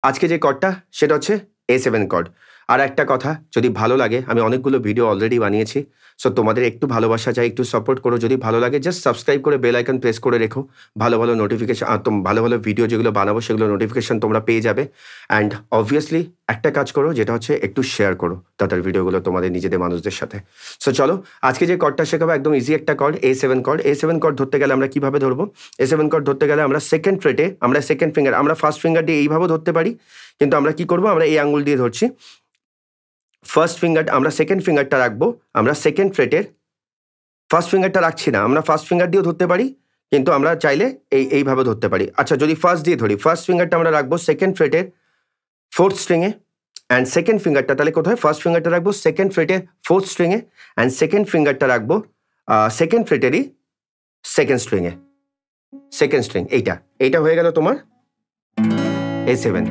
আজকে যে কর্ডটা সেটা হচ্ছে A7 কর্ড। আর একটা কথা, যদি ভালো লাগে, আমি অনেকগুলো ভিডিও অলরেডি বানিয়েছি। সো তোমাদের একটু ভালোবাসা চাই, একটু সাপোর্ট করো। যদি ভালো লাগে জাস্ট সাবস্ক্রাইব করে বেল আইকন প্রেস করে রেখো। ভালো, ভালো নোটিফিকেশন ভালো, ভালো ভিডিও যেগুলো বানাবো সেগুলো নোটিফিকেশন তোমরা পেয়ে যাবে। অ্যান্ড অবভিয়াসলি একটা কাজ করো, যেটা হচ্ছে একটু শেয়ার করো তাদের ভিডিওগুলো তোমাদের নিজেদের মানুষদের সাথে। সো চলো, আজকে যে কর্ডটা শেখাবো একদম ইজি একটা cord, A7 cord. A7 cord ধরতে গেলে আমরা কিভাবে ধরবো? A7 কর্ড ধরতে গেলে আমরা সেকেন্ড ফ্রেটে, আমরা সেকেন্ড ফিঙ্গার, আমরা ফার্স্ট ফিঙ্গার দিয়ে এইভাবে ধরতে পারি, কিন্তু আমরা কি করবো, আমরা এই আঙ্গুল দিয়ে ধরছি। ফার্স্ট ফিঙ্গার, আমরা সেকেন্ড ফিঙ্গারটা রাখবো, আমরা সেকেন্ড ফ্রেটের ফার্স্ট ফিঙ্গারটা রাখছি না, আমরা ফার্স্ট ফিঙ্গার দিয়েও ধরতে পারি, কিন্তু আমরা চাইলে এইভাবে ধরতে পারি। আচ্ছা, যদি ফার্স্ট দিয়ে ধরি, ফার্স্ট ফিঙ্গারটা আমরা রাখবো সেকেন্ড ফ্রেটের ফোর্থ স্ট্রিংয়ে, অ্যান্ড সেকেন্ড ফিঙ্গারটা তাহলে কোথায়? ফার্স্ট ফিঙ্গারটা রাখবো সেকেন্ড ফ্রেটের ফোর্থ স্ট্রিংয়ে, অ্যান্ড সেকেন্ড ফিঙ্গারটা রাখবো সেকেন্ড ফ্রেটেরই সেকেন্ড স্ট্রিংয়ে, সেকেন্ড স্ট্রিং। এইটা হয়ে গেল তোমার A7।